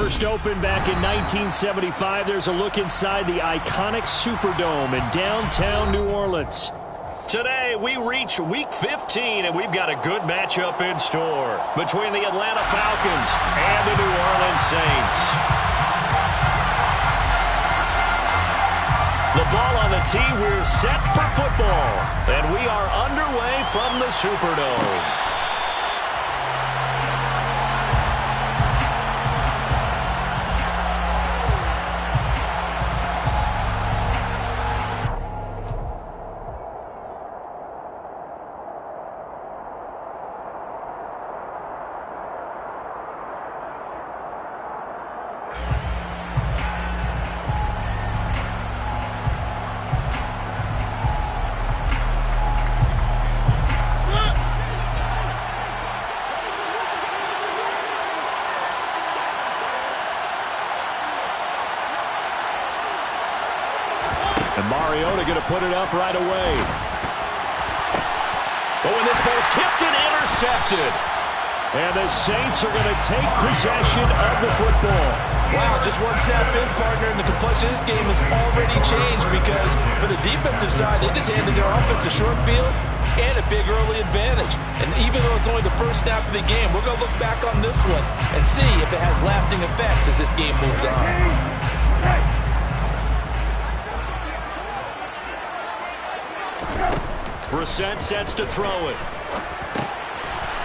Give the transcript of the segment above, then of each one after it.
First opened back in 1975, there's a look inside the iconic Superdome in downtown New Orleans. Today, we reach Week 15, and we've got a good matchup in store between the Atlanta Falcons and the New Orleans Saints. The ball on the tee, we're set for football, and we are underway from the Superdome. Going to put it up right away. Oh, and this ball's tipped and intercepted. And the Saints are going to take possession of the football. Wow, just one snap in, partner, and the complexion of this game has already changed because for the defensive side, they just handed their offense a short field and a big early advantage. And even though it's only the first snap of the game, we're going to look back on this one and see if it has lasting effects as this game moves on. Brissett sets to throw it.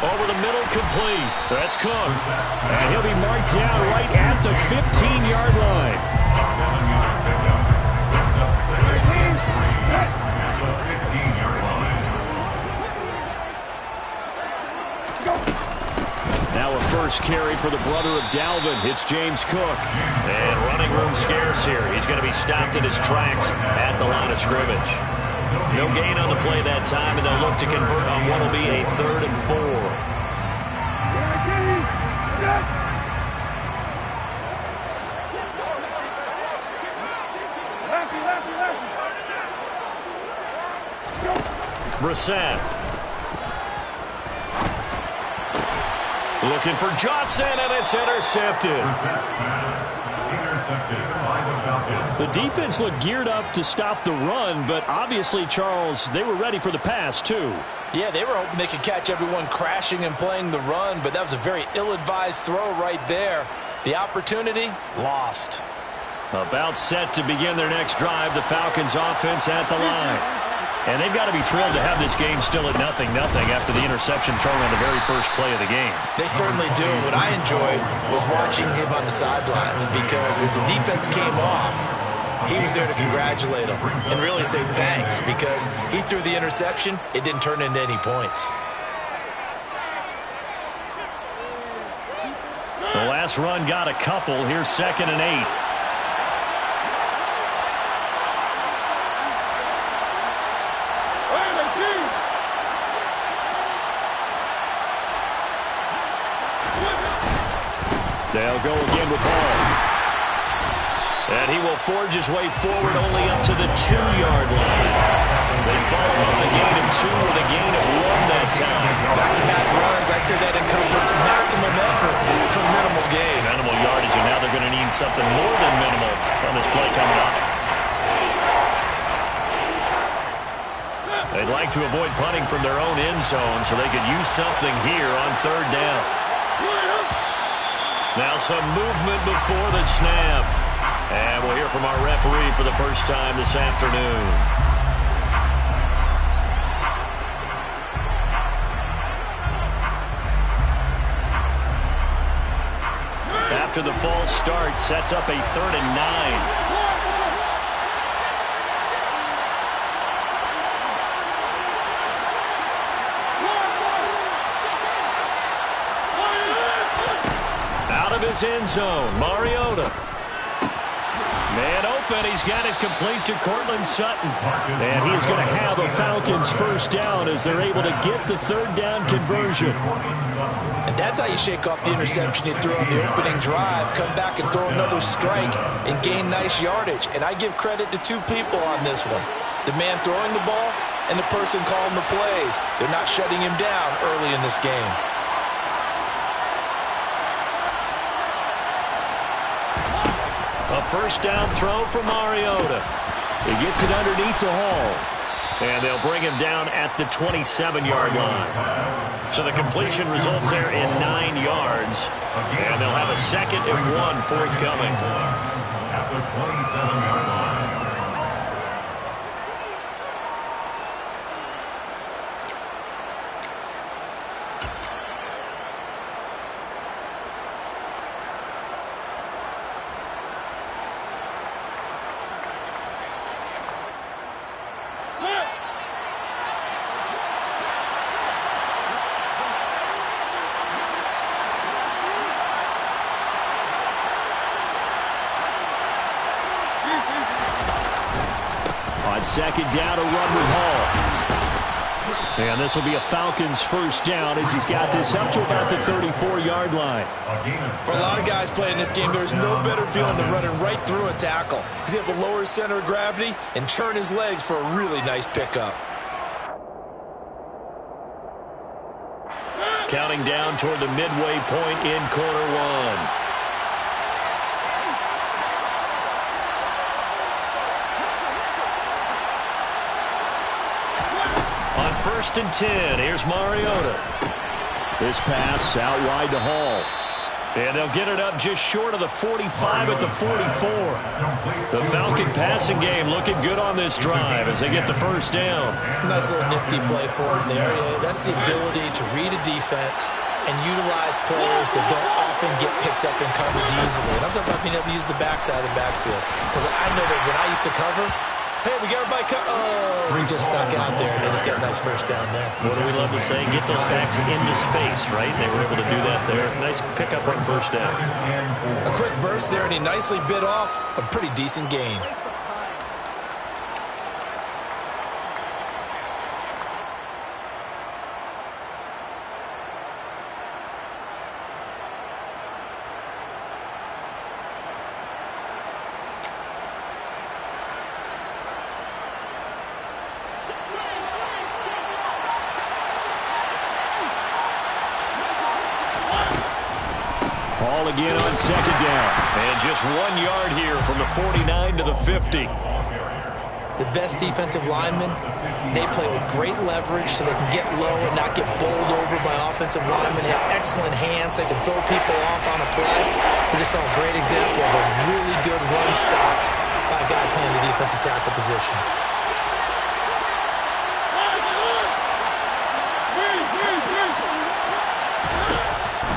Over the middle, complete. That's Cook. And he'll be marked down right at the 15-yard line. 7-yard pickup. Brings up second and 3 at the 15-yard line. Now a first carry for the brother of Dalvin. It's James Cook. And running room scarce here. He's going to be stopped in his tracks at the line of scrimmage. No gain on the play that time, and they'll look to convert on what will be a 3rd and 4. Brissett. Looking for Johnson, and it's intercepted. The defense looked geared up to stop the run, but obviously, Charles, they were ready for the pass, too. Yeah, they were hoping they could catch everyone crashing and playing the run, but that was a very ill-advised throw right there. The opportunity, lost. About set to begin their next drive, the Falcons offense at the line. And they've got to be thrilled to have this game still at 0-0 after the interception thrown on the very first play of the game. They certainly do. What I enjoyed was watching him on the sidelines because as the defense came off, he was there to congratulate them and really say thanks because he threw the interception. It didn't turn into any points. The last run got a couple. Here's 2nd and 8. They'll go again with ball. And he will forge his way forward only up to the 2-yard line. They follow up the gain of 2 with a gain of 1 that time. Back-to-back runs, I'd say that encompassed maximum effort for minimal gain. Minimal yardage, and now they're going to need something more than minimal on this play coming up. They'd like to avoid punting from their own end zone so they could use something here on 3rd down. Now some movement before the snap. And we'll hear from our referee for the first time this afternoon. After the false start, sets up a 3rd and 9. His end zone, Mariota. Man open, he's got it complete to Cortland Sutton. And he's going to have a Falcons first down as they're able to get the 3rd down conversion. And that's how you shake off the interception you threw on the opening drive, come back and throw another strike and gain nice yardage. And I give credit to 2 people on this one. The man throwing the ball and the person calling the plays. They're not shutting him down early in this game. A first down throw for Mariota. He gets it underneath to Hall. And they'll bring him down at the 27-yard line. So the completion results there in 9 yards. And they'll have a 2nd and 1 forthcoming. At the 27-yard line. On 2nd down, a run with Hall. And this will be a Falcons first down as he's got this up to about the 34-yard line. For a lot of guys playing this game, there's no better feeling than running right through a tackle. He's able to lower his center of gravity and churn his legs for a really nice pickup. Counting down toward the midway point in quarter one. On 1st and 10, here's Mariota. This pass out wide to Hall. And they'll get it up just short of the 45 at the 44. The Falcon passing game looking good on this drive as they get the first down. Nice little nifty play for him there. That's the ability to read a defense and utilize players that don't often get picked up and covered easily. And I'm talking about being able to use the backside of the backfield. Because I know that when I used to cover, hey, we got everybody cut. Oh, he just stuck out there, and they just got a nice first down there. What do we love to say? Get those backs into space, right? They were able to do that there. Nice pickup on first down. A quick burst there, and he nicely bit off a pretty decent gain. Ball again on 2nd down. And just 1 yard here from the 49 to the 50. The best defensive linemen, they play with great leverage so they can get low and not get bowled over by offensive linemen. They have excellent hands. They can throw people off on a play. We just saw a great example of a really good run stop by a guy playing the defensive tackle position.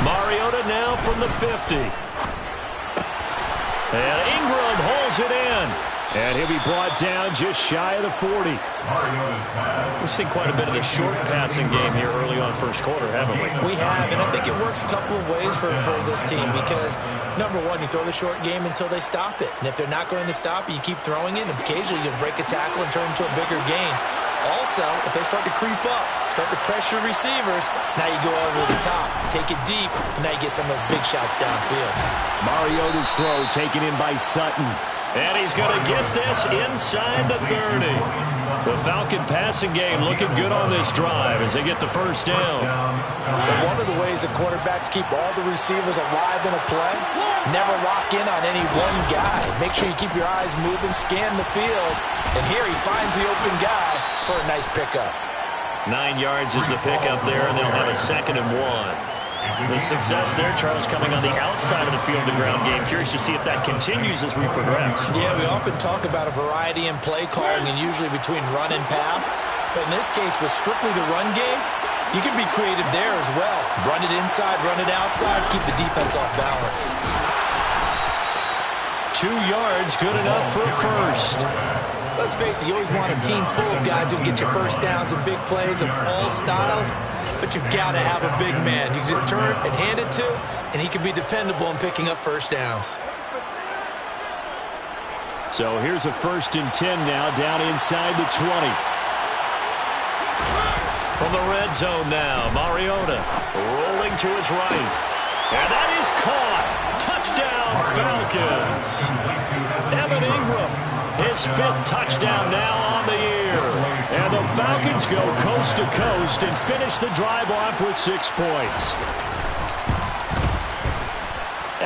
Mariota now from the 50. And Ingram holds it in. And he'll be brought down just shy of the 40. We've seen quite a bit of the short passing game here early on first quarter, haven't we? We have, and I think it works a couple of ways for this team because, number one, you throw the short game until they stop it. And if they're not going to stop it, you keep throwing it, and occasionally you'll break a tackle and turn it into a bigger gain. Also, if they start to creep up, start to pressure receivers, now you go over the top, take it deep, and now you get some of those big shots downfield. Mariota's throw taken in by Sutton. And he's going to get this inside the 30. The Falcon passing game looking good on this drive as they get the first down. But one of the ways that quarterbacks keep all the receivers alive in a play, never lock in on any one guy. Make sure you keep your eyes moving, scan the field, and here he finds the open guy for a nice pickup. 9 yards is the pickup there, and they'll have a 2nd and 1. The success there, Charles, coming on the outside of the field, the ground game. Curious to see if that continues as we progress. Yeah, we often talk about a variety in play calling and usually between run and pass. But in this case, with strictly the run game, you can be creative there as well. Run it inside, run it outside, keep the defense off balance. 2 yards, good enough for a first. Let's face it, you always want a team full of guys who can get your first downs and big plays of all styles, but you've got to have a big man. You can just turn and hand it to, and he can be dependable in picking up first downs. So here's a 1st and 10 now, down inside the 20. From the red zone now, Mariota rolling to his right. And that is caught. Touchdown, Falcons. Evan Ingram, his 5th touchdown now on the year. And the Falcons go coast to coast and finish the drive off with 6 points.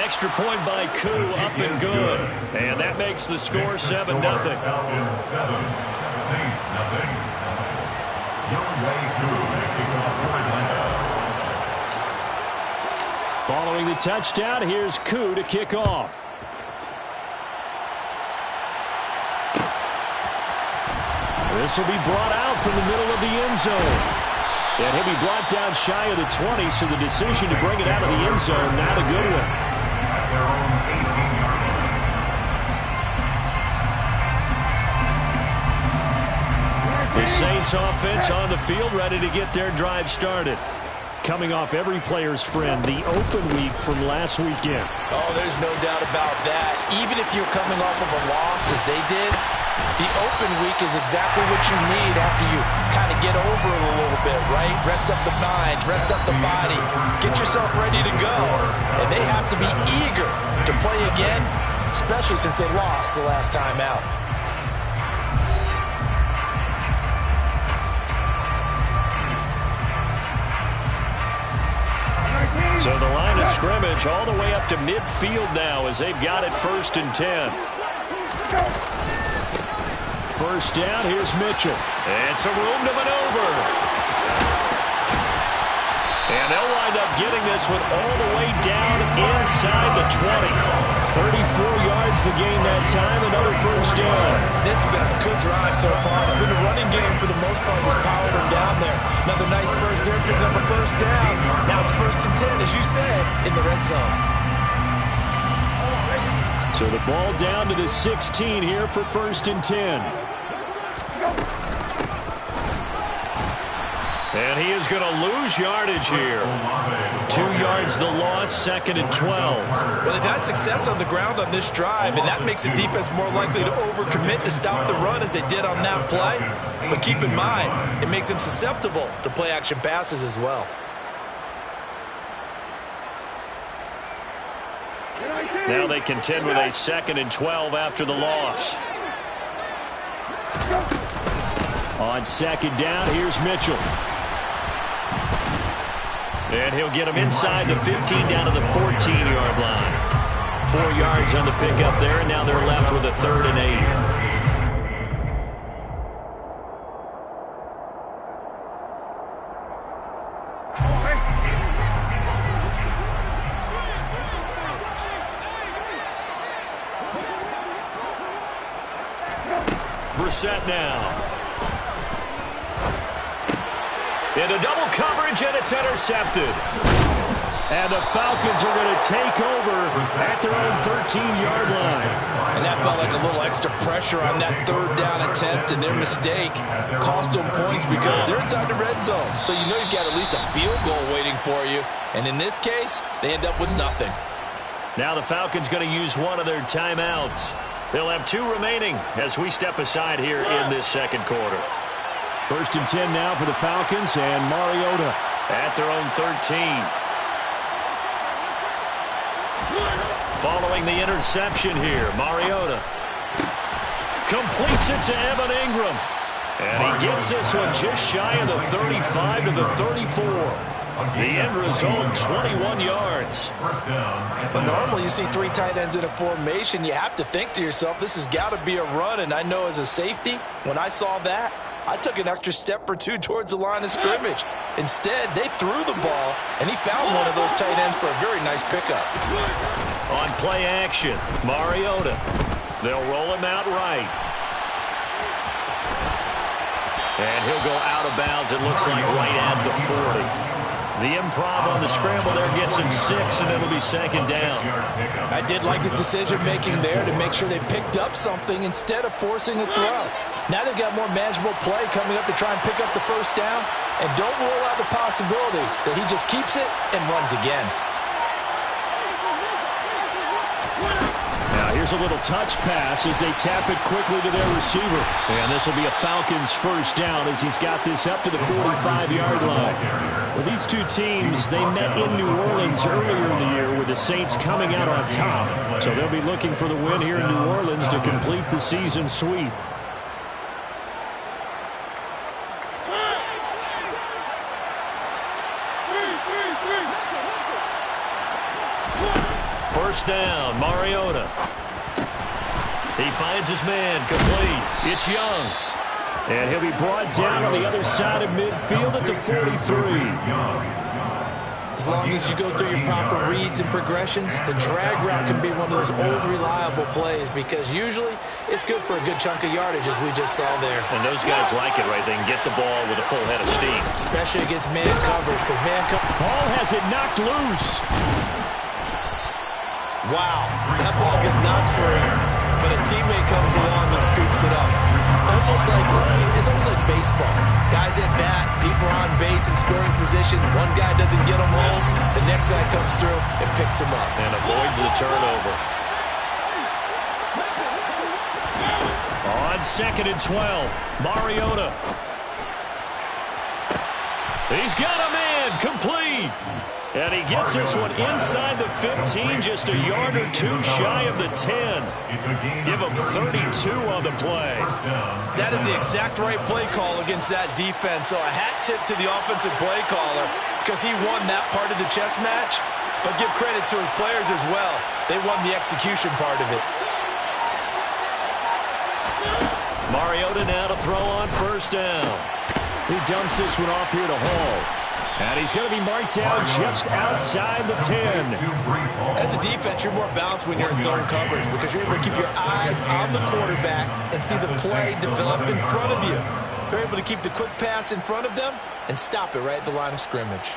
extra point by Koo, up and good. And that makes the score 7-0. Falcons 7, Saints nothing. Following the touchdown, here's Koo to kick off. This will be brought out from the middle of the end zone. And he'll be brought down shy of the 20, so the decision to bring it out of the end zone, not a good one. The Saints offense on the field, ready to get their drive started. Coming off every player's friend, the open week from last weekend. Oh, there's no doubt about that. Even if you're coming off of a loss as they did, the open week is exactly what you need after you kind of get over it a little bit, right? Rest up the mind, rest up the body, get yourself ready to go. And they have to be eager to play again, especially since they lost the last time out. So the line of scrimmage all the way up to midfield now as they've got it 1st and 10. First down, here's Mitchell. And some room to maneuver. And they'll wind up getting this one all the way down inside the 20. 34 yards the gain that time, another first down. This has been a good drive so far. It's been a running game for the most part. This powered them down there. Another nice burst there, picking up a first down. Now it's 1st and 10, as you said, in the red zone. So the ball down to the 16 here for 1st and 10. And he is going to lose yardage here. 2 yards the loss, 2nd and 12. Well, they've had success on the ground on this drive, and that makes the defense more likely to overcommit to stop the run as they did on that play. But keep in mind, it makes them susceptible to play-action passes as well. Now they contend with a 2nd and 12 after the loss. On 2nd down, here's Mitchell. And he'll get him inside the 15 down to the 14-yard line. 4 yards on the pickup there, and now they're left with a 3rd and 8. Brissett now. Into double coverage, and it's intercepted. And the Falcons are going to take over at their own 13-yard line. And that felt like a little extra pressure on that 3rd down attempt, and their mistake cost them points because they're inside the red zone. So you know you've got at least a field goal waiting for you. And in this case, they end up with nothing. Now the Falcons going to use one of their timeouts. They'll have 2 remaining as we step aside here in this 2nd quarter. 1st and 10 now for the Falcons, and Mariota at their own 13. Following the interception here, Mariota completes it to Evan Ingram. And he gets this one just shy of the 35 to the 34. The end result, 21 yards. But normally you see 3 tight ends in a formation. You have to think to yourself, this has got to be a run. And I know as a safety, when I saw that, I took an extra step or 2 towards the line of scrimmage. Instead, they threw the ball, and he found one of those tight ends for a very nice pickup. On play action, Mariota. They'll roll him out right. And he'll go out of bounds, it looks like right at the 40. The improv on the scramble there gets him 6, and it'll be 2nd down. I did like his decision-making there to make sure they picked up something instead of forcing a throw. Now they've got more manageable play coming up to try and pick up the 1st down. And don't rule out the possibility that he just keeps it and runs again. Now here's a little touch pass as they tap it quickly to their receiver. And this will be a Falcons 1st down as he's got this up to the 45-yard line. Well, these 2 teams, they met in New Orleans earlier in the year with the Saints coming out on top. So they'll be looking for the win here in New Orleans to complete the season sweep. first down. Mariota. He finds his man complete. It's Young. And he'll be brought down on the other side of midfield at the 43. As long as you go through your proper reads and progressions, the drag route can be one of those old reliable plays because usually it's good for a good chunk of yardage as we just saw there. And those guys like it, right? They can get the ball with a full head of steam. Especially against man coverage because man coverage. Ball has it knocked loose. Wow, that ball gets knocked free, but a teammate comes along and scoops it up. It's almost like baseball. Guys at bat, people are on base in scoring position. One guy doesn't get him home. The next guy comes through and picks him up. And avoids the turnover. On 2nd and 12, Mariota. He's got a man complete. And he gets this one inside the 15, just a yard or two shy of the 10. Give him 32 on the play. That is the exact right play call against that defense. So a hat tip to the offensive play caller because he won that part of the chess match. But give credit to his players as well. They won the execution part of it. Mariota now to throw on first down. He dumps this one off here to Hall. And he's going to be marked down just outside the 10. As a defense, you're more balanced when you're in zone coverage because you're able to keep your eyes on the quarterback and see the play develop in front of you. You're able to keep the quick pass in front of them and stop it right at the line of scrimmage.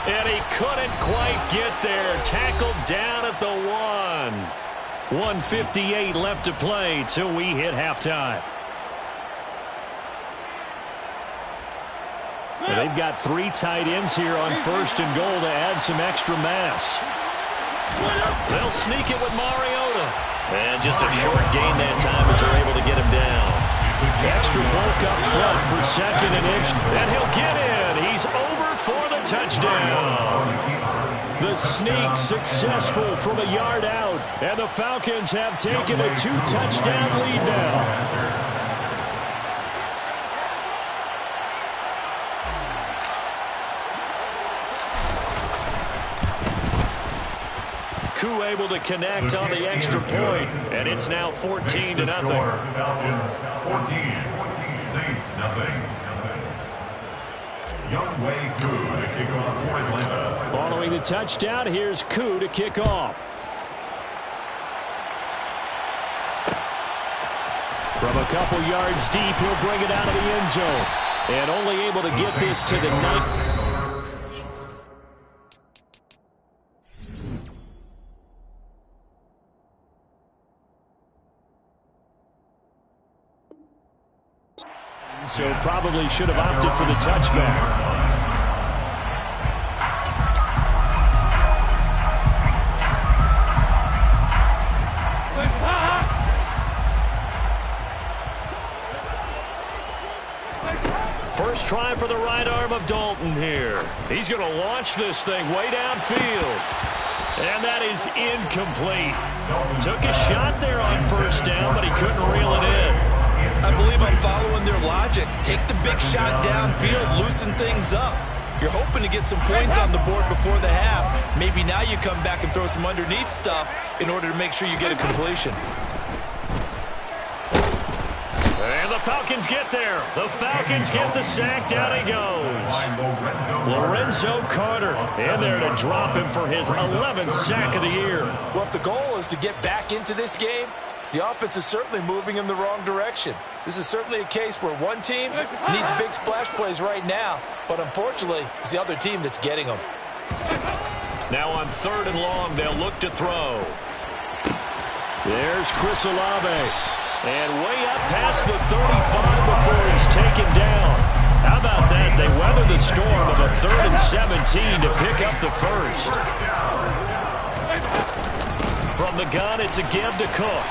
And he couldn't quite get there. Tackled down at the 1. 1:58 left to play till we hit halftime. And they've got 3 tight ends here on 1st and goal to add some extra mass. They'll sneak it with Mariota. And just a short gain that time as they're able to get him down. Extra bulk up front for 2nd and inch. And he'll get in. He's over for the touchdown. The sneak successful from a yard out. And the Falcons have taken a 2-touchdown lead now. Koo able to connect on the extra point, and it's now 14-0. Falcons 14, Saints nothing. Young Wei Koo to kick off for Atlanta. Following the touchdown, here's Koo to kick off. From a couple yards deep, he'll bring it out of the end zone. And only able to get this to the 9. So probably should have opted for the touchback. First try for the right arm of Dalton here. He's going to launch this thing way downfield. And that is incomplete. Took a shot there on first down, but he couldn't reel it in. I believe I'm following their logic. Take the big shot downfield, loosen things up. You're hoping to get some points on the board before the half. Maybe now you come back and throw some underneath stuff in order to make sure you get a completion. And the Falcons get there. The Falcons get the sack. Down he goes. Lorenzo Carter in there to drop him for his 11th sack of the year. Well, if the goal is to get back into this game, the offense is certainly moving in the wrong direction. This is certainly a case where one team needs big splash plays right now, but unfortunately, it's the other team that's getting them. Now on 3rd and long, they'll look to throw. There's Chris Olave. And way up past the 35 before he's taken down. How about that? They weather the storm of a 3rd and 17 to pick up the first. From the gun, it's a give to Cook.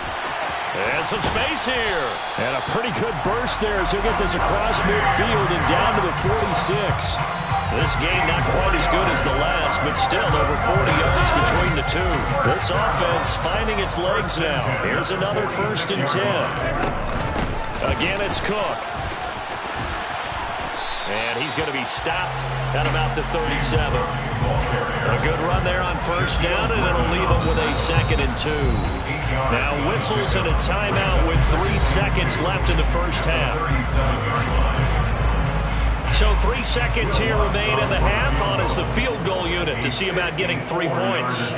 And some space here. And a pretty good burst there as he'll get this across midfield and down to the 46. This game not quite as good as the last, but still over 40 yards between the two. This offense finding its legs now. Here's another 1st and 10. Again, it's Cook. And he's going to be stopped at about the 37. A good run there on 1st down, and it'll leave him with a 2nd and 2. Now whistles and a timeout with 3 seconds left in the first half. So 3 seconds here remain in the half. On is the field goal unit to see about getting 3 points.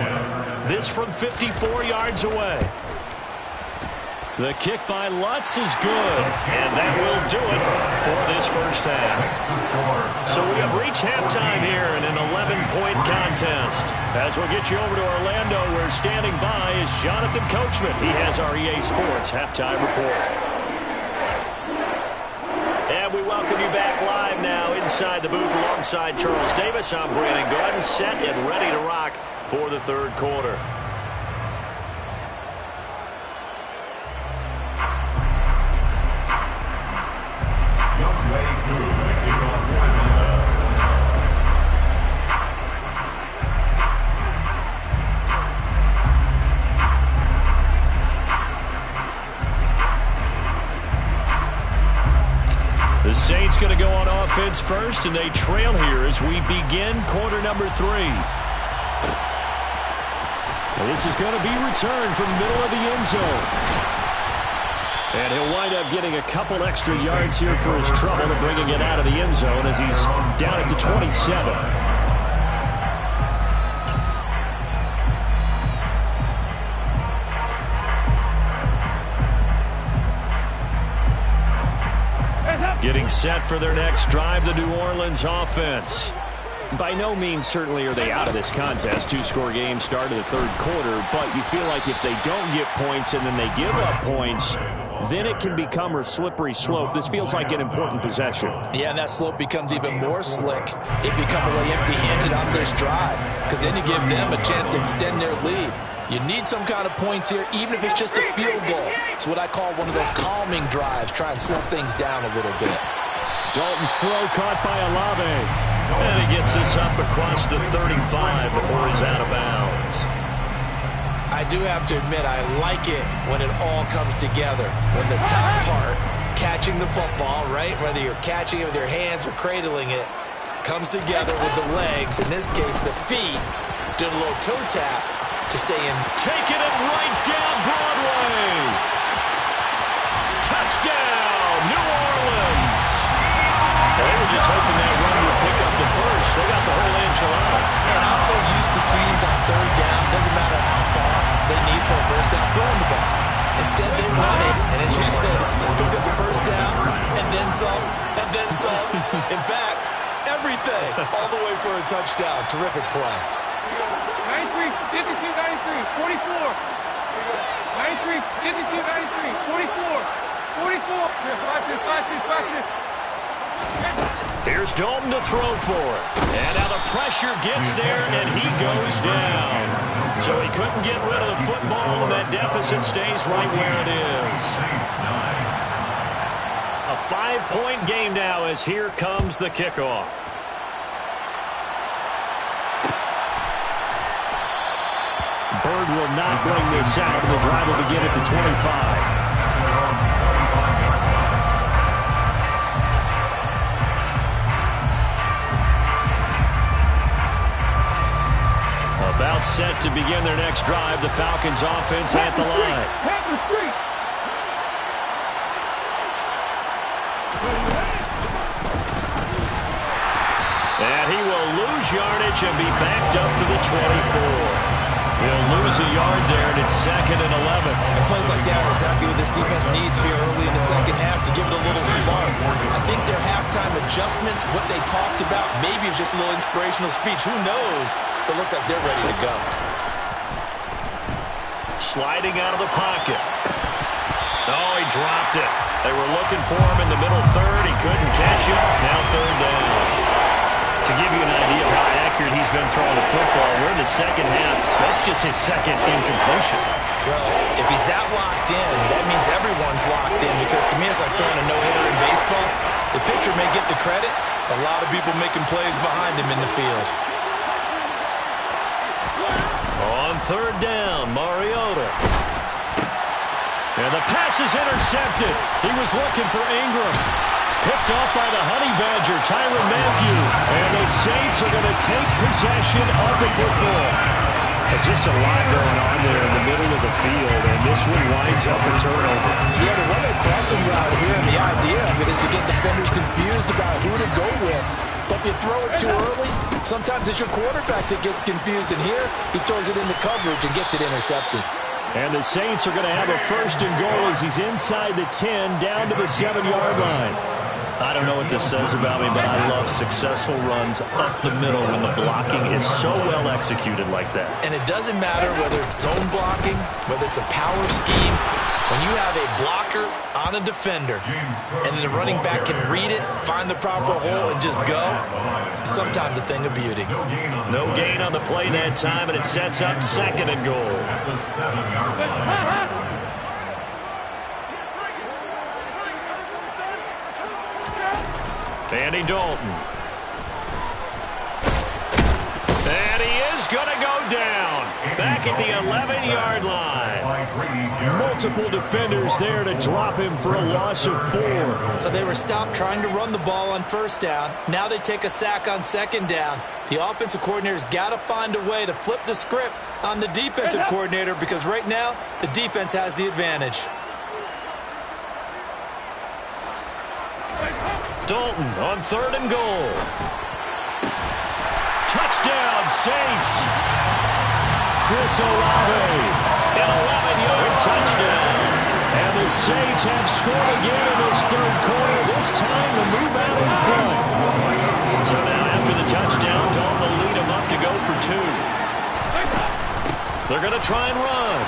This from 54 yards away. The kick by Lutz is good, and that will do it for this first half. So we have reached halftime here in an 11-point contest. As we'll get you over to Orlando, where standing by is Jonathan Coachman. He has our EA Sports halftime report. And we welcome you back live now inside the booth alongside Charles Davis. I'm Brandon Garden, set and ready to rock for the third quarter. The Saints going to go on offense first, and they trail here as we begin quarter number 3. This is going to be returned from the middle of the end zone. And he'll wind up getting a couple extra yards here for his trouble to bringing it out of the end zone as he's down at the 27. Getting set for their next drive, the New Orleans offense. By no means certainly are they out of this contest. 2-score game start of the third quarter, but you feel like if they don't get points and then they give up points, then it can become a slippery slope. This feels like an important possession. Yeah, and that slope becomes even more slick if you come away empty-handed on this drive, because then you give them a chance to extend their lead. You need some kind of points here, even if it's just a field goal. It's what I call one of those calming drives. Try and slow things down a little bit. Dalton's throw caught by Olave. And he gets this up across the 35 before he's out of bounds. I do have to admit, I like it when it all comes together. When the top part, catching the football, right, whether you're catching it with your hands or cradling it, comes together with the legs, in this case the feet, doing a little toe tap to stay in. Taking it right down Broadway. Touchdown, New Orleans. They were just hoping that run would pick up the first. They got the whole enchilada. And I'm so used to teams on third down, doesn't matter how far they need for a first down, throwing the ball. Instead, they run it, and as you said, pick up the first down, and then some, and then some. In fact, everything, all the way for a touchdown. Terrific play. 93, 52, 93, 44. 93, 52, 93, 44. 44. Here's Dalton to throw for it. And now the pressure gets there, and he goes down. So he couldn't get rid of the football, and that deficit stays right where it is. A 5-point game now as here comes the kickoff. Bird will not bring this out, and the drive will begin at the 25. About set to begin their next drive, the Falcons offense at the line. And he will lose yardage and be backed up to the 24. He'll lose a yard there, and it's 2nd and 11. And plays like that are exactly what this defense needs here early in the second half to give it a little spark. I think their halftime adjustments, what they talked about, maybe it's just a little inspirational speech. Who knows? But it looks like they're ready to go. Sliding out of the pocket. Oh, he dropped it. They were looking for him in the middle third. He couldn't catch it. Now 3rd down. To give you an idea of how accurate he's been throwing the football, we're in the second half. That's just his second incompletion. Well, if he's that locked in, that means everyone's locked in, because to me it's like throwing a no-hitter in baseball. The pitcher may get the credit, a lot of people making plays behind him in the field. On third down, Mariota. And the pass is intercepted. He was looking for Ingram. Picked off by the Honey Badger, Tyrann Mathieu. And the Saints are going to take possession of the football. Just a lot going on there in the middle of the field, and this one winds up a turnover. Yeah, the run a crossing route here, and the idea of it is to get defenders confused about who to go with. But if you throw it too early, sometimes it's your quarterback that gets confused, and here he throws it into coverage and gets it intercepted. And the Saints are going to have a first and goal as he's inside the 10, down to the 7-yard line. I don't know what this says about me, but I love successful runs up the middle when the blocking is so well executed like that. And it doesn't matter whether it's zone blocking, whether it's a power scheme. When you have a blocker on a defender, and then the running back can read it, find the proper hole, and just go, sometimes a thing of beauty. No gain on the play that time, and it sets up second and goal. The 7-yard line. Andy Dalton. And he is going to go down. Back at the 11-yard line. Multiple defenders there to drop him for a loss of 4. So they were stopped trying to run the ball on first down. Now they take a sack on second down. The offensive coordinator's got to find a way to flip the script on the defensive coordinator, because right now the defense has the advantage. Dalton on third and goal. Touchdown, Saints. Chris Olave, An 11-yard touchdown. and the Saints have scored again in this third quarter. This time the move out in front. So now after the touchdown, Dalton will lead him up to go for 2. They're going to try and run.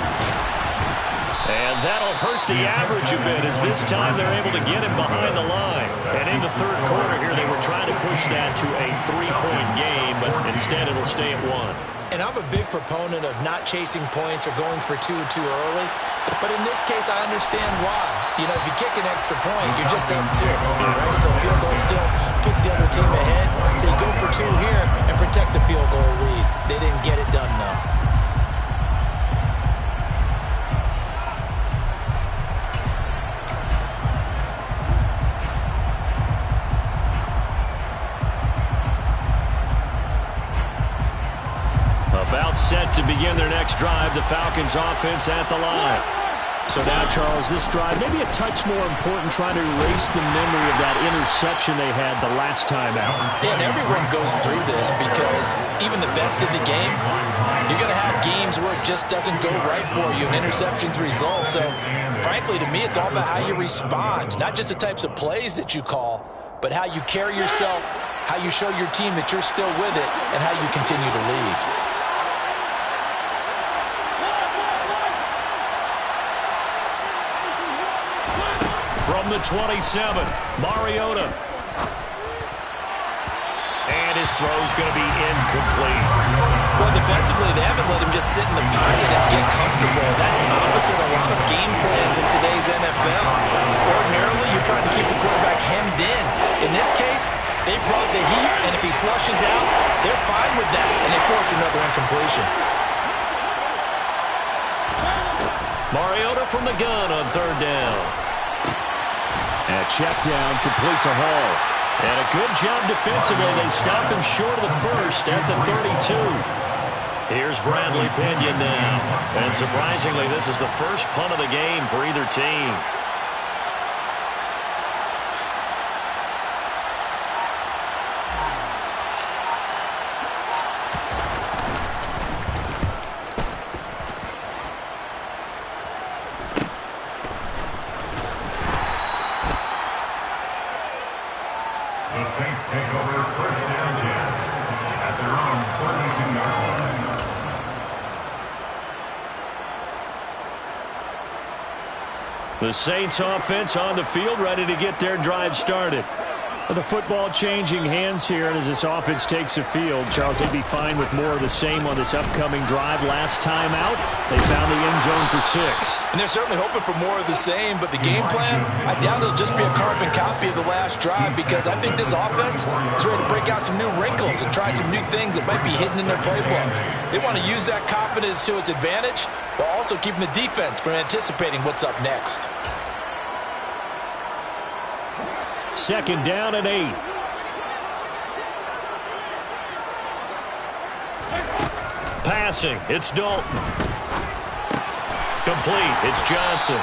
And that'll hurt the average a bit, as this time they're able to get him behind the line. And in the third quarter here, they were trying to push that to a 3-point game, but instead it'll stay at 1. And I'm a big proponent of not chasing points or going for 2 too early. But in this case, I understand why. You know, if you kick an extra point, you're just up 2, right? So field goal still puts the other team ahead. So you go for 2 here and protect the field goal lead. They didn't get it done, though. About set to begin their next drive, the Falcons offense at the line. So now, Charles, this drive maybe a touch more important, trying to erase the memory of that interception they had the last time out. Yeah, and everyone goes through this, because even the best in the game, you're going to have games where it just doesn't go right for you, and interceptions result. So, frankly, to me, it's all about how you respond, not just the types of plays that you call, but how you carry yourself, how you show your team that you're still with it, and how you continue to lead. From the 27, Mariota. And his throw's going to be incomplete. Well, defensively, they haven't let him just sit in the pocket and get comfortable. That's opposite a lot of game plans in today's NFL. Ordinarily, you're trying to keep the quarterback hemmed in. In this case, they brought the heat, and if he flushes out, they're fine with that, and they force another incompletion. Mariota from the gun on third down. And a check down, complete to Hall. And a good job defensively. They stop him short of the first at the 32. Here's Bradley Pinion now. And surprisingly, this is the first punt of the game for either team. The Saints take over first and 10 at their own 32-yard line. The Saints offense on the field, ready to get their drive started. The football changing hands here, and as this offense takes the field, Charles, they'd be fine with more of the same on this upcoming drive. Last time out, they found the end zone for 6. And they're certainly hoping for more of the same, but the game plan, I doubt it'll just be a carbon copy of the last drive, because I think this offense is ready to break out some new wrinkles and try some new things that might be hidden in their playbook. They want to use that confidence to its advantage, while also keeping the defense from anticipating what's up next. 2nd down and 8. Passing, it's Dalton. Complete, it's Johnson.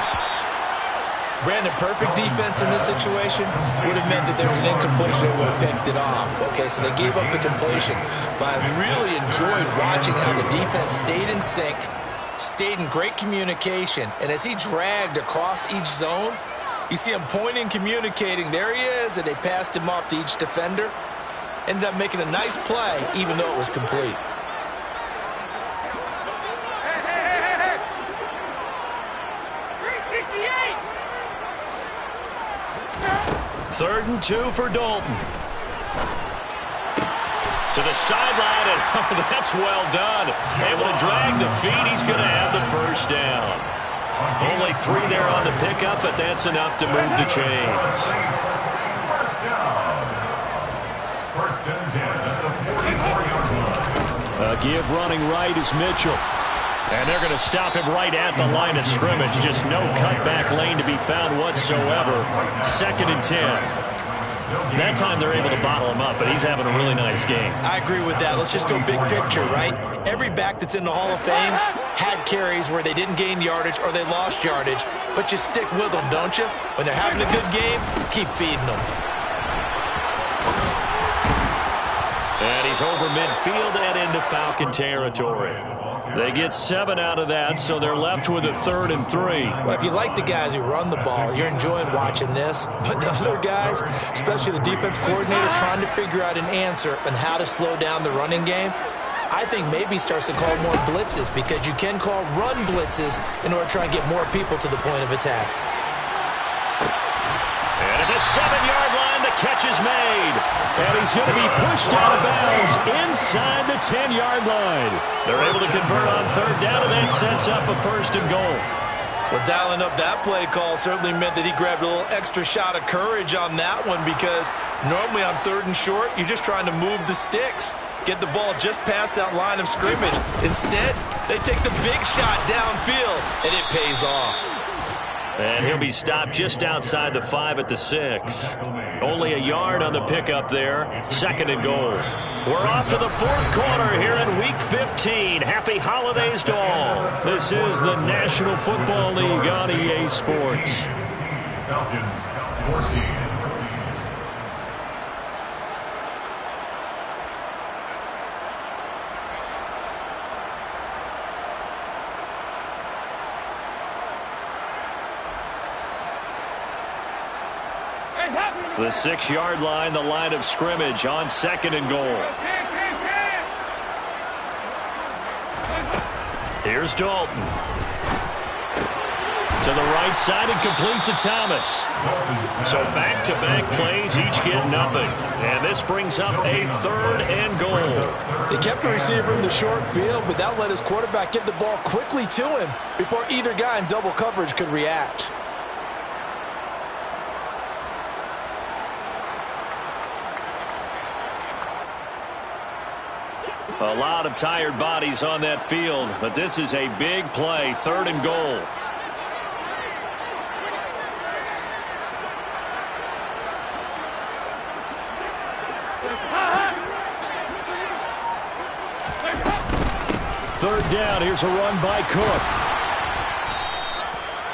Brandon, perfect defense in this situation would have meant that there was an incompletion and would have picked it off. Okay, so they gave up the completion. But I really enjoyed watching how the defense stayed in sync, stayed in great communication, and as he dragged across each zone, you see him pointing, communicating. There he is, and they passed him off to each defender. Ended up making a nice play, even though it was complete. Third and 2 for Dalton. To the sideline, and oh, that's well done. Able to drag the feet. He's going to have the first down. Only 3 there on the pickup, but that's enough to move the chains. First and 10 at the 44-yard line. Give running right is Mitchell. And they're going to stop him right at the line of scrimmage. Just no cutback lane to be found whatsoever. 2nd and 10. That time they're able to bottle him up, but he's having a really nice game. I agree with that. Let's just go big picture, right? Every back that's in the Hall of Fame had carries where they didn't gain yardage or they lost yardage, but you stick with them, don't you? When they're having a good game, keep feeding them. And he's over midfield and into Falcon territory. They get 7 out of that, so they're left with a 3rd and 3. Well, if you like the guys who run the ball, you're enjoying watching this. But the other guys, especially the defense coordinator, trying to figure out an answer on how to slow down the running game, I think maybe starts to call more blitzes, because you can call run blitzes in order to try and get more people to the point of attack. And at the 7-yard line, the catch is made. And he's going to be pushed out of bounds inside the 10-yard line. They're able to convert on 3rd down, and that sets up a 1st and goal. Well, dialing up that play call certainly meant that he grabbed a little extra shot of courage on that one, because normally on 3rd and short, you're just trying to move the sticks, get the ball just past that line of scrimmage. Instead, they take the big shot downfield, and it pays off. And he'll be stopped just outside the 5 at the 6. Only a yard on the pickup there. 2nd and goal. We're off to the 4th quarter here in Week 15. Happy holidays to all. This is the National Football League on EA Sports. Falcons 14. The 6-yard line, the line of scrimmage on 2nd and goal. Here's Dalton. To the right side and complete to Thomas. So back-to-back plays, each get nothing. And this brings up a 3rd and goal. They kept the receiver in the short field, but that let his quarterback get the ball quickly to him before either guy in double coverage could react. A lot of tired bodies on that field, but this is a big play, 3rd and goal. Third down, here's a run by Cook.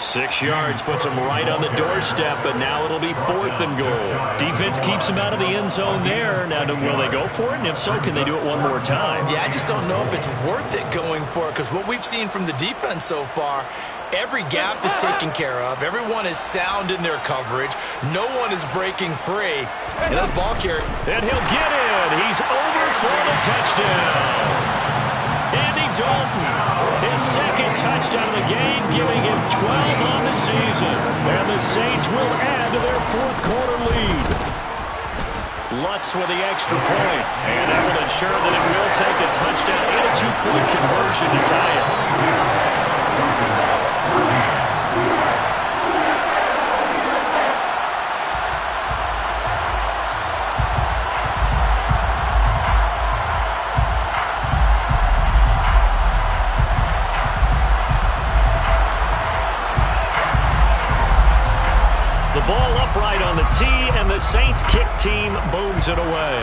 6 yards puts him right on the doorstep, but now it'll be 4th and goal. Defense keeps him out of the end zone there. Now, will they go for it? And if so, can they do it one more time? Yeah, I just don't know if it's worth it going for it, because what we've seen from the defense so far, every gap is taken care of. Everyone is sound in their coverage. No one is breaking free. And that ball carrier. And he'll get in. He's over for the touchdown. Andy Dalton, his 2nd touchdown of the game, giving him 12 on the season. And the Saints will add to their 4th quarter lead. Lutz with the extra point. And that will ensure that it will take a touchdown and a 2-point conversion to tie it. The ball upright on the tee, and the Saints kick team booms it away.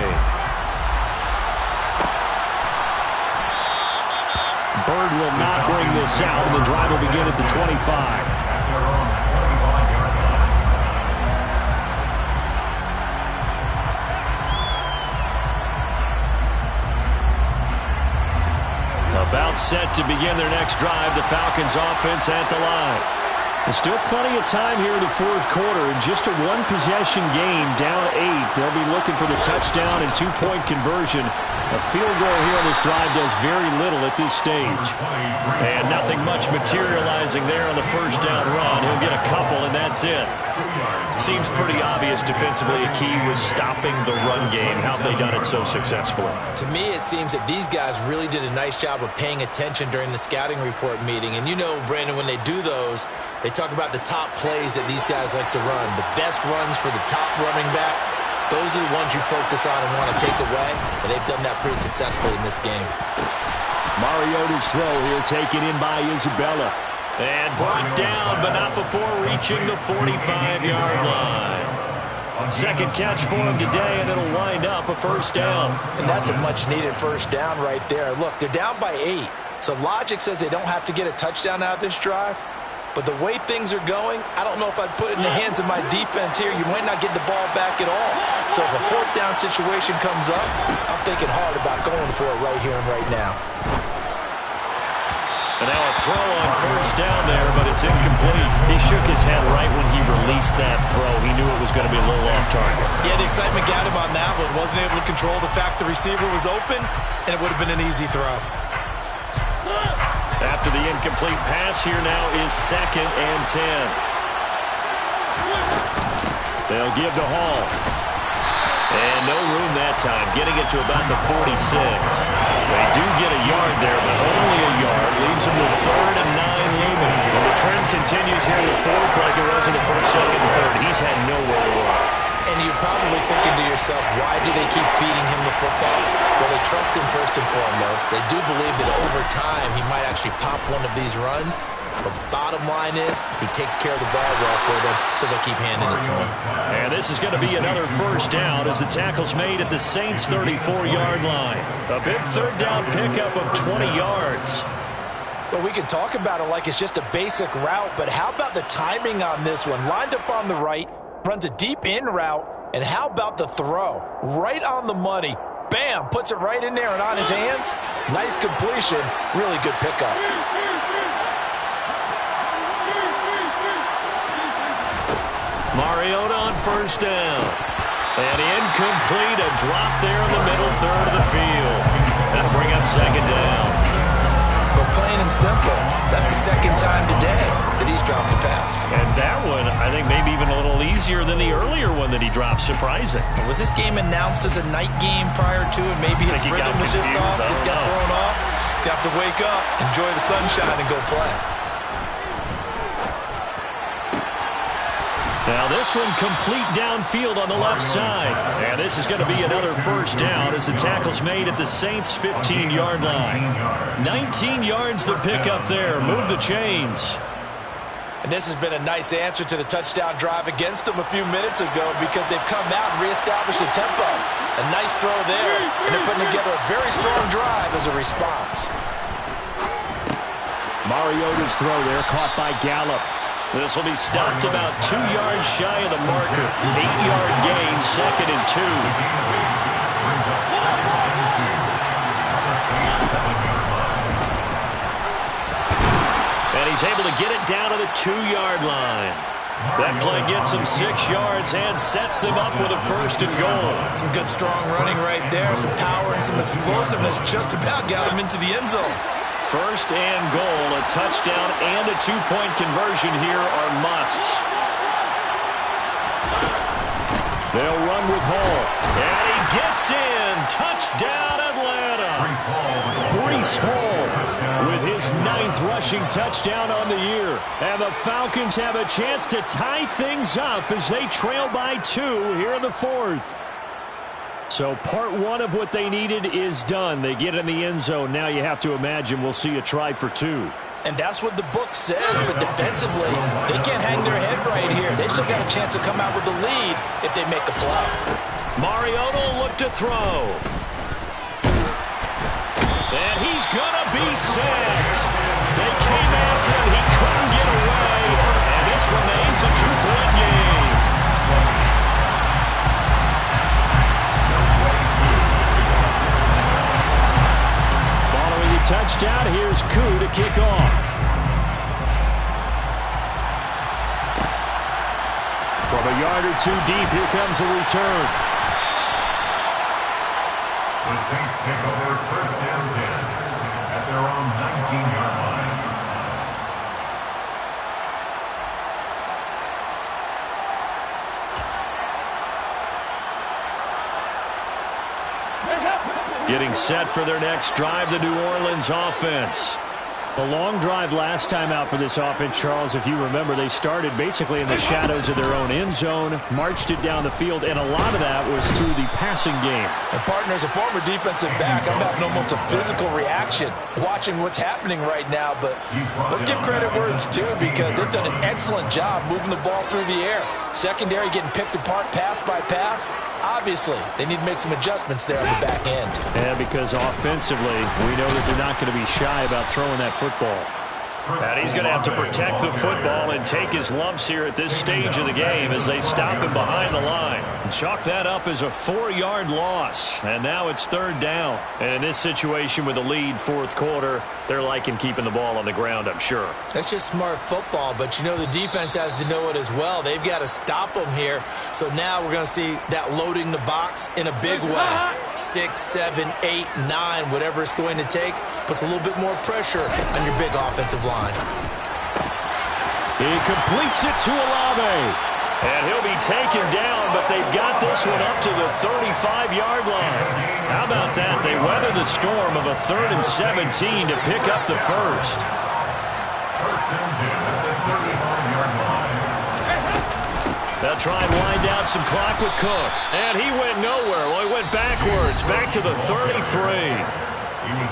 Bird will not bring this out, and the drive will begin at the 25. About set to begin their next drive, the Falcons offense at the line. There's still plenty of time here in the fourth quarter. Just a one-possession game, down 8. They'll be looking for the touchdown and 2-point conversion. A field goal here on this drive does very little at this stage. And nothing much materializing there on the first down run. He'll get a couple, and that's it. Seems pretty obvious defensively a key was stopping the run game. How have they done it so successfully? To me, it seems that these guys really did a nice job of paying attention during the scouting report meeting. And you know, Brandon, when they do those, they talk about the top plays that these guys like to run. The best runs for the top running back, those are the ones you focus on and want to take away. And they've done that pretty successfully in this game. Mariota's throw here taken in by Isabella. And brought down, but not before reaching the 45-yard line. Second catch for him today, and it'll wind up a first down. And that's a much-needed first down right there. Look, they're down by 8. So logic says they don't have to get a touchdown out of this drive. But the way things are going, I don't know if I'd put it in the hands of my defense here. You might not get the ball back at all. So if a fourth down situation comes up, I'm thinking hard about going for it right here and right now. And now a throw on first down there, but it's incomplete. He shook his head right when he released that throw. He knew it was going to be a little off target. Yeah, the excitement got him on that one. Wasn't able to control the fact the receiver was open, and it would have been an easy throw. After the incomplete pass, here now is 2nd and 10. They'll give to Hall. And no room that time, getting it to about the 46. They do get a yard there, but only a yard. Leaves them with 3rd and 9 looming. And the trend continues here with 4th like it was in the 1st, 2nd, and 3rd. He's had nowhere to run. And you're probably thinking to yourself, why do they keep feeding him the football? Well, they trust him first and foremost. They do believe that over time he might actually pop one of these runs. The bottom line is he takes care of the ball well for them, so they'll keep handing it to him. And this is going to be another first down as the tackle's made at the Saints' 34-yard line. A big third down pickup of 20 yards. Well, we can talk about it like it's just a basic route, but how about the timing on this one? Lined up on the right, runs a deep in route, and how about the throw? Right on the money. Bam! Puts it right in there and on his hands. Nice completion. Really good pickup. Mariota on first down. And incomplete. A drop there in the middle third of the field. That'll bring up 2nd down. But plain and simple, that's the 2nd time today that he's dropped a pass. And that one, I think, maybe even a little easier than the earlier one that he dropped. Surprising. Was this game announced as a night game prior to it? Maybe his rhythm was just off. He's got thrown off. He's got to wake up, enjoy the sunshine, and go play. Now this one complete downfield on the left side. And this is going to be another first down as the tackle's made at the Saints' 15-yard line. 19 yards to pick up there. Move the chains. And this has been a nice answer to the touchdown drive against them a few minutes ago because they've come out and reestablished the tempo. A nice throw there, and they're putting together a very strong drive as a response. Mariota's throw there caught by Gallup. This will be stopped about 2 yards shy of the marker. 8-yard gain, 2nd and 2. And he's able to get it down to the 2-yard line. That play gets him 6 yards and sets them up with a 1st and goal. Some good strong running right there. Some power and some explosiveness just about got him into the end zone. 1st and goal, a touchdown and a 2-point conversion here are musts. They'll run with Hall. And It's in. Touchdown, Atlanta. Breece Hall with his 9th rushing touchdown on the year. And the Falcons have a chance to tie things up as they trail by 2 here in the 4th. So part 1 of what they needed is done. They get in the end zone. Now you have to imagine we'll see a try for 2. And that's what the book says, but defensively, they can't hang their head right here. They still got a chance to come out with the lead if they make a play. Mariota will look to throw. And he's going to be sacked. They came after him. He couldn't get away. And this remains a 2-point game. Following the touchdown, here's Koo to kick off. From a yard or 2 deep, here comes a return. The Saints take over first down 10 at their own 19-yard line. Getting set for their next drive, the New Orleans offense. A long drive last time out for this offense, Charles. If you remember, they started basically in the shadows of their own end zone, marched it down the field, and a lot of that was through the passing game. And partner, as a former defensive back, I'm having almost a physical reaction watching what's happening right now. But let's give credit where it's due, because they've done an excellent job moving the ball through the air. Secondary getting picked apart pass by pass. Obviously, they need to make some adjustments there on the back end. Yeah, because offensively, we know that they're not going to be shy about throwing that football. And he's going to have to protect the football and take his lumps here at this stage of the game as they stop him behind the line. Chalk that up as a 4-yard loss. And now it's 3rd down. And in this situation with the lead 4th quarter, they're liking keeping the ball on the ground, I'm sure. That's just smart football, but you know the defense has to know it as well. They've got to stop them here. So now we're going to see that loading the box in a big way. 6, 7, 8, 9, whatever it's going to take, puts a little bit more pressure on your big offensive line. He completes it to Olave. And he'll be taken down, but they've got this one up to the 35-yard line. How about that? They weather the storm of a 3rd and 17 to pick up the first. First down 10 at the 35-yard line. They'll try and wind down some clock with Cook. And he went nowhere. Well, he went backwards, back to the 33.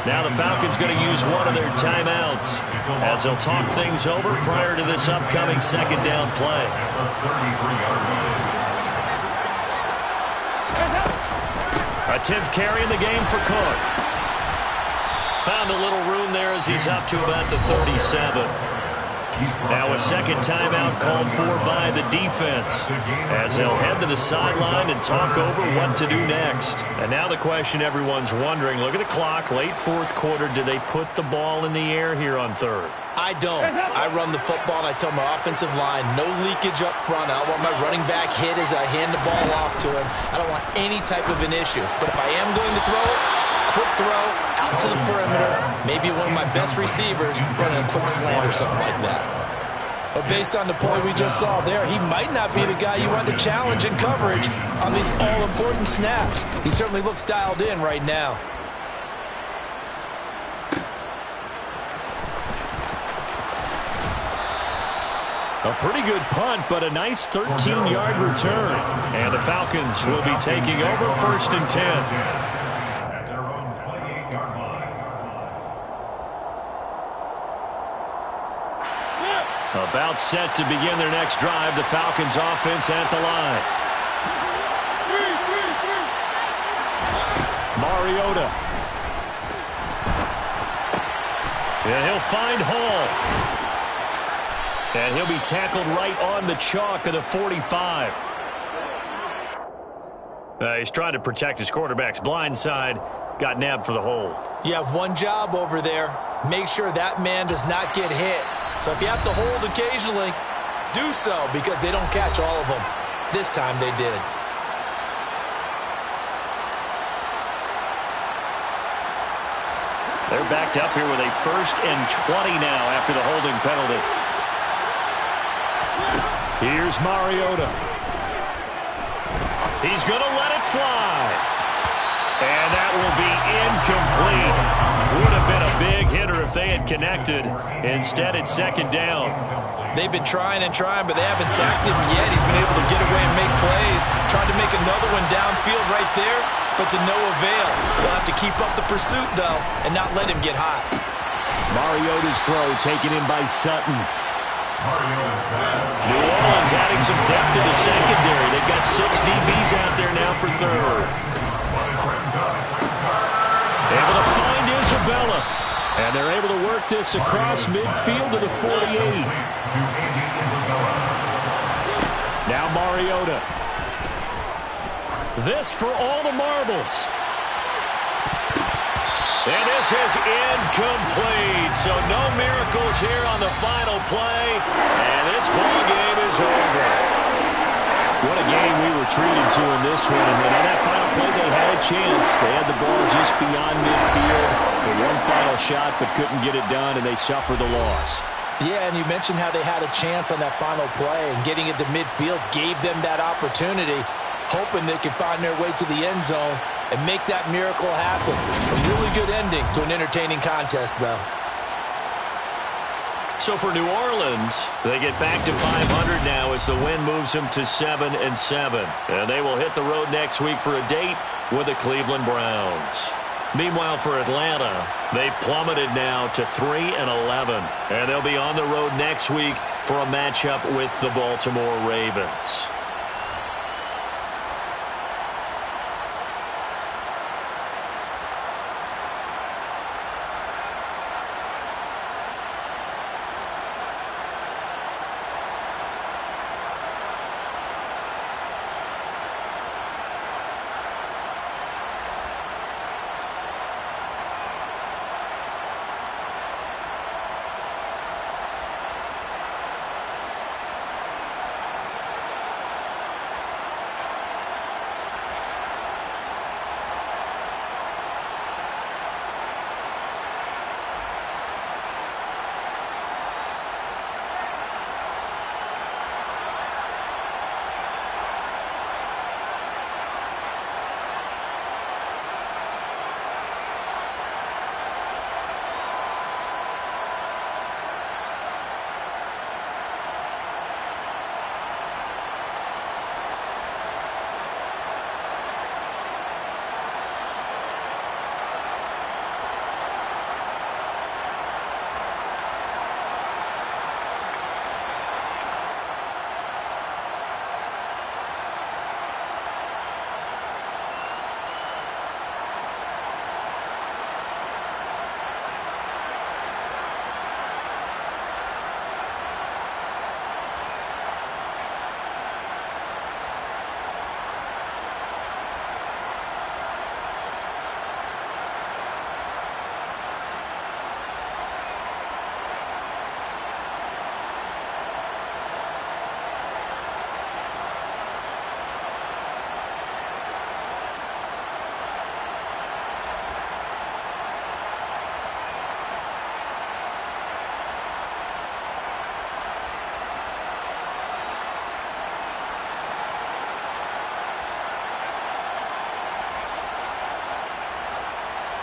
Now the Falcons going to use one of their timeouts as they'll talk things over prior to this upcoming 2nd down play. A 10th carry in the game for Cook. Found a little room there as he's up to about the 37. Now a 2nd timeout called for by the defense as they'll head to the sideline and talk over what to do next. And now the question everyone's wondering, look at the clock, late 4th quarter, do they put the ball in the air here on 3rd? I don't. I run the football and I tell my offensive line, no leakage up front. I don't want my running back hit as I hand the ball off to him. I don't want any type of an issue. But if I am going to throw it, quick throw, out to the perimeter, maybe one of my best receivers running a quick slant or something like that. But based on the play we just saw there, he might not be the guy you want to challenge in coverage on these all-important snaps. He certainly looks dialed in right now. A pretty good punt, but a nice 13-yard return. And the Falcons will be taking over 1st and 10. At their own 28-yard line. About set to begin their next drive, the Falcons offense at the line. Mariota. And he'll find Hall. And he'll be tackled right on the chalk of the 45. He's trying to protect his quarterback's blind side. Got nabbed for the hold. You have one job over there. Make sure that man does not get hit. So if you have to hold occasionally, do so, because they don't catch all of them. This time they did. They're backed up here with a 1st and 20 now after the holding penalty. Here's Mariota. He's going to let it fly. And that will be incomplete. Would have been a big hitter if they had connected. Instead, it's second down. They've been trying and trying, but they haven't sacked him yet. He's been able to get away and make plays. Tried to make another one downfield right there, but to no avail. They'll have to keep up the pursuit, though, and not let him get hot. Mariota's throw taken in by Sutton. New Orleans adding some depth to the secondary. They've got 6 DBs out there now for third. Able to find Isabella. And they're able to work this across midfield to the 48. Now Mariota. This for all the marbles. And this is incomplete. So no miracles here on the final play. And this ball game is over. What a game we were treated to in this one. And on that final play, they had a chance. They had the ball just beyond midfield. The one final shot, but couldn't get it done, and they suffered the loss. Yeah, and you mentioned how they had a chance on that final play, and getting it to midfield gave them that opportunity, hoping they could find their way to the end zone and make that miracle happen. A really good ending to an entertaining contest, though. So for New Orleans, they get back to 500 now as the win moves them to 7-7. And they will hit the road next week for a date with the Cleveland Browns. Meanwhile, for Atlanta, they've plummeted now to 3-11. And they'll be on the road next week for a matchup with the Baltimore Ravens.